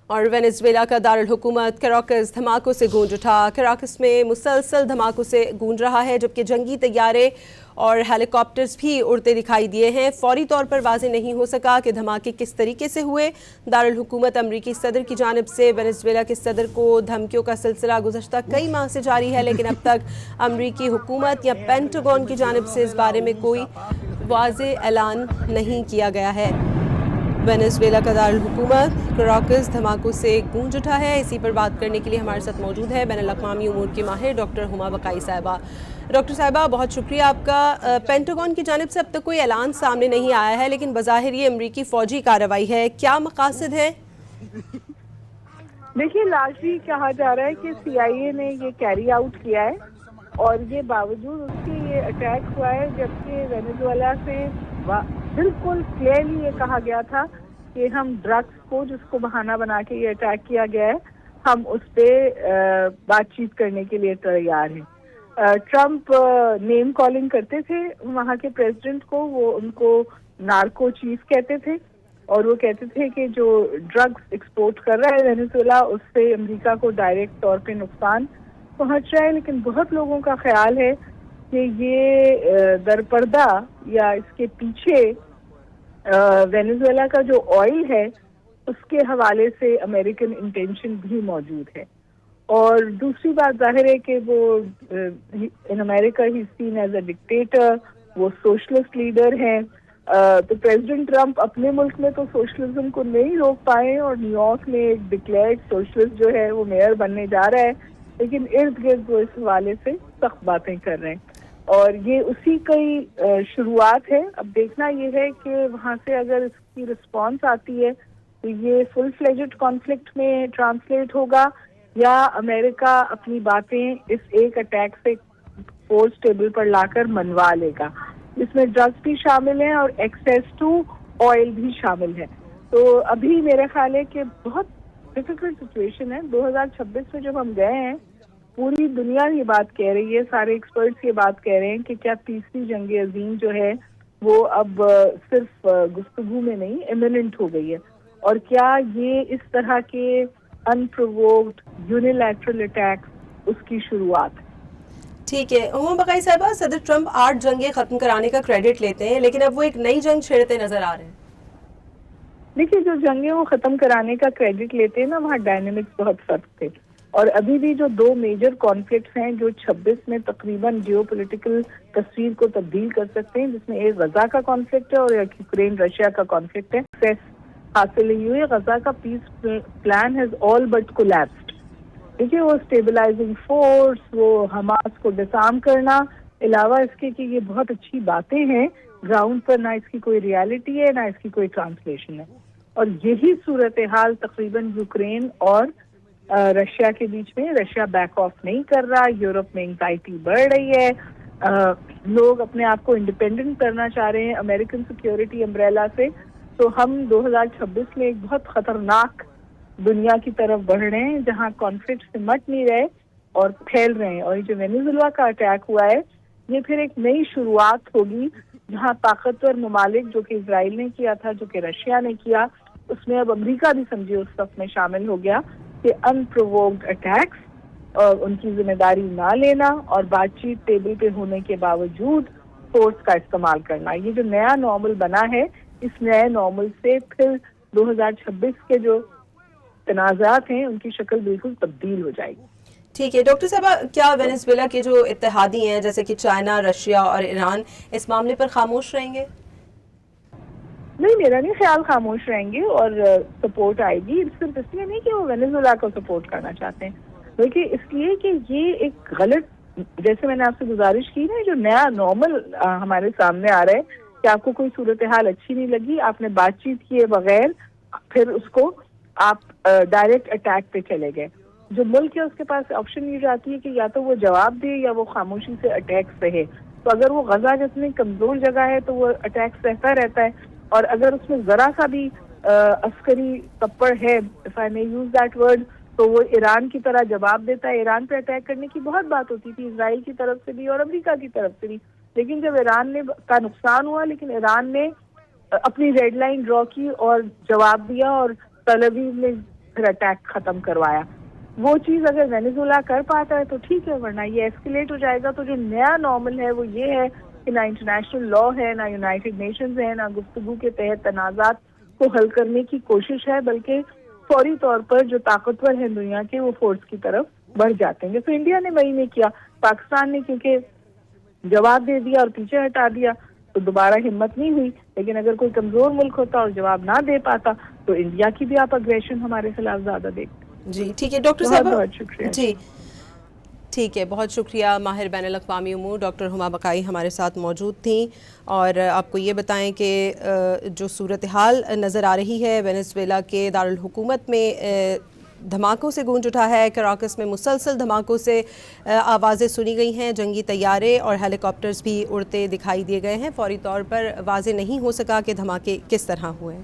اور وینزویلا کا دارالحکومت کراکس دھماکوں سے گونج اٹھا۔ کراکس میں مسلسل دھماکوں سے گونج رہا ہے، جبکہ جنگی طیارے اور ہیلی کاپٹرز بھی اڑتے دکھائی دیے ہیں۔ فوری طور پر واضح نہیں ہو سکا کہ دھماکے کس طریقے سے ہوئے۔ دارالحکومت امریکی صدر کی جانب سے وینزویلا کے صدر کو دھمکیوں کا سلسلہ گزشتہ کئی ماہ سے جاری ہے، لیکن اب تک امریکی حکومت یا پینٹاگون کی جانب سے اس بارے میں کوئی واضح اعلان نہیں کیا گیا ہے۔ وینزویلا کا دارالحکومت کراکس دھماکوں سے گونج اٹھا ہے۔ اسی پر بات کرنے کے لیے ہمارے ساتھ موجود ہے بین الاقوامی امور کی ماہر ڈاکٹر ہما بقائی صاحبہ۔ ڈاکٹر صاحبہ، بہت شکریہ آپ کا۔ پینٹاگون کی جانب سے اب تک کوئی اعلان سامنے نہیں آیا ہے، لیکن بظاہر یہ امریکی فوجی کارروائی ہے، کیا مقاصد ہے؟ دیکھیے، لاسٹلی کہا جا رہا ہے کہ CIA نے یہ کیری آؤٹ کیا ہے، اور یہ باوجود اس کے یہ اٹیک ہوا ہے، جبکہ وینزویلا سے بالکل کلیئرلی یہ کہا گیا تھا کہ ہم ڈرگس کو، جس کو بہانہ بنا کے یہ اٹیک کیا گیا ہے، ہم اس پہ بات چیت کرنے کے لیے تیار ہیں۔ ٹرمپ نیم کالنگ کرتے تھے وہاں کے پریزیڈنٹ کو، وہ ان کو نارکو چیف کہتے تھے، اور وہ کہتے تھے کہ جو ڈرگس ایکسپورٹ کر رہا ہے وینزویلا، اس سے امریکہ کو ڈائریکٹ طور پہ نقصان پہنچ رہا ہے۔ لیکن بہت لوگوں کا خیال ہے کہ یہ درپردہ یا اس کے پیچھے وینزویلا کا جو آئل ہے اس کے حوالے سے امریکن انٹینشن بھی موجود ہے۔ اور دوسری بات ظاہر ہے کہ وہ ان امریکہ ہی سین ایز اے ڈکٹیٹر، وہ سوشلسٹ لیڈر ہیں، تو پریزیڈنٹ ٹرمپ اپنے ملک میں تو سوشلزم کو نہیں روک پائے، اور نیو یارک میں ایک ڈکلیئرڈ سوشلسٹ جو ہے وہ میئر بننے جا رہا ہے، لیکن ارد گرد وہ اس حوالے سے سخت باتیں کر رہے ہیں، اور یہ اسی کی شروعات ہے۔ اب دیکھنا یہ ہے کہ وہاں سے اگر اس کی رسپانس آتی ہے تو یہ فل فلیجڈ کانفلکٹ میں ٹرانسلیٹ ہوگا، یا امریکہ اپنی باتیں اس ایک اٹیک سے فورس ٹیبل پر لا کر منوا لے گا، جس میں ڈرگس بھی شامل ہیں اور ایکسیس ٹو آئل بھی شامل ہے۔ تو ابھی میرا خیال ہے کہ بہت ڈیفیکلٹ سچویشن ہے۔ 2026 میں جب ہم گئے ہیں، پوری دنیا یہ بات کہہ رہی ہے، سارے ایکسپرٹس یہ بات کہہ رہے ہیں کہ کیا تیسری جنگ عظیم جو ہے وہ اب صرف گفتگو میں نہیں، ایمیننٹ ہو گئی ہے، اور کیا یہ اس طرح کے انپرووکڈ یونیلیٹرل اٹیک اس کی شروعات ہے۔ ٹھیک ہے ہما بقائی صاحبہ، صدر ٹرمپ 8 جنگیں ختم کرانے کا کریڈٹ لیتے ہیں، لیکن اب وہ ایک نئی جنگ چھیڑتے نظر آ رہے ہیں۔ دیکھیے، جو جنگیں وہ ختم کرانے کا کریڈٹ لیتے ہیں نا، وہاں ڈائنامکس بہت فرق تھے، اور ابھی بھی جو 2 میجر کانفلکٹس ہیں جو 26 میں تقریباً جیو پولیٹیکل تصویر کو تبدیل کر سکتے ہیں، جس میں ایک غزہ کا کانفلکٹ ہے اور ایک یوکرین رشیا کا کانفلکٹ ہے، سکسیس حاصل نہیں ہوئی۔ غزہ کا پیس plan has all but collapsed. دیکھیے، وہ اسٹیبلائزنگ فورس، وہ حماس کو ڈسارم کرنا، علاوہ اس کے کہ یہ بہت اچھی باتیں ہیں، گراؤنڈ پر نہ اس کی کوئی ریالٹی ہے نہ اس کی کوئی ٹرانسلیشن ہے، اور یہی صورتحال تقریباً یوکرین اور رشیا کے بیچ میں۔ رشیا بیک آف نہیں کر رہا، یورپ میں انگزائٹی بڑھ رہی ہے، لوگ اپنے آپ کو انڈیپینڈنٹ کرنا چاہ رہے ہیں امریکن سیکیورٹی امبریلا سے۔ تو ہم 2026 میں ایک بہت خطرناک دنیا کی طرف بڑھ رہے ہیں، جہاں کانفلکٹ سمٹ نہیں رہے اور پھیل رہے ہیں، اور یہ جو وینزویلا کا اٹیک ہوا ہے یہ پھر ایک نئی شروعات ہوگی، جہاں طاقتور ممالک جو کہ اسرائیل نے کیا تھا، جو کہ رشیا نے کیا، اس میں اب امریکہ بھی سمجھے اس صف میں شامل ہو گیا کہ انپرووکڈ اٹیکس اور ان کی ذمہ داری نہ لینا، اور بات چیت ٹیبل پہ ہونے کے باوجود فورس کا استعمال کرنا۔ یہ جو نیا نارمل بنا ہے، اس نئے نارمل سے پھر 2026 کے جو تنازعات ہیں ان کی شکل بالکل تبدیل ہو جائے گی۔ ٹھیک ہے ڈاکٹر صاحبہ، کیا وینزویلا کے جو اتحادی ہیں جیسے کہ چائنا، رشیا اور ایران اس معاملے پر خاموش رہیں گے؟ نہیں، میرا نہیں خیال خاموش رہیں گے، اور سپورٹ آئے گی۔ صرف اس لیے نہیں کہ وہ وینزویلا کو سپورٹ کرنا چاہتے ہیں، بلکہ اس لیے کہ یہ ایک غلط، جیسے میں نے آپ سے گزارش کی نا، جو نیا نارمل ہمارے سامنے آ رہا ہے، کہ آپ کو کوئی صورتحال اچھی نہیں لگی، آپ نے بات چیت کیے بغیر پھر اس کو آپ ڈائریکٹ اٹیک پہ چلے گئے۔ جو ملک ہے اس کے پاس آپشن یہ جاتی ہے کہ یا تو وہ جواب دے یا وہ خاموشی سے اٹیک سہے۔ تو اگر وہ غزہ جتنی کمزور جگہ ہے تو وہ اٹیک سہتا رہتا ہے، اور اگر اس میں ذرا سا بھی عسکری تپڑ ہے، if I may use that word، تو وہ ایران کی طرح جواب دیتا ہے۔ ایران پہ اٹیک کرنے کی بہت بات ہوتی تھی، اسرائیل کی طرف سے بھی اور امریکہ کی طرف سے بھی، لیکن جب ایران کا نقصان ہوا، لیکن ایران نے اپنی ریڈ لائن ڈرا کی اور جواب دیا، اور تل ابیب نے اٹیک ختم کروایا. وہ چیز اگر وینیزویلا کر پاتا ہے تو ٹھیک ہے, ورنہ یہ ایسکیلیٹ ہو جائے گا. تو جو نیا نارمل ہے وہ یہ ہے کہ نہ انٹرنیشنل لا ہے, نہ یونائٹڈ نیشنز ہے, نہ گفتگو کے تحت تنازعات کو حل کرنے کی کوشش ہے, بلکہ فوری طور پر جو طاقتور ہیں دنیا کے وہ فورس کی طرف بڑھ جاتے ہیں. تو انڈیا نے وہی نہیں کیا, پاکستان نے کیونکہ جواب دے دیا اور پیچھے ہٹا دیا تو دوبارہ ہمت نہیں ہوئی. لیکن اگر کوئی کمزور ملک ہوتا اور جواب نہ دے پاتا تو انڈیا کی بھی آپ اگریشن ہمارے خلاف زیادہ دیکھتے. جی ٹھیک ہے ڈاکٹر بہت صاحب. بہت شکریہ. جی ٹھیک ہے, بہت شکریہ. ماہر بین الاقوامی امور ڈاکٹر ہما بقائی ہمارے ساتھ موجود تھیں, اور آپ کو یہ بتائیں کہ جو صورتحال نظر آ رہی ہے وینزویلا کے دارالحکومت میں دھماکوں سے گونج اٹھا ہے. کراکس میں مسلسل دھماکوں سے آوازیں سنی گئی ہیں, جنگی طیارے اور ہیلی کاپٹرز بھی اڑتے دکھائی دیے گئے ہیں. فوری طور پر واضح نہیں ہو سکا کہ دھماکے کس طرح ہوئے ہیں.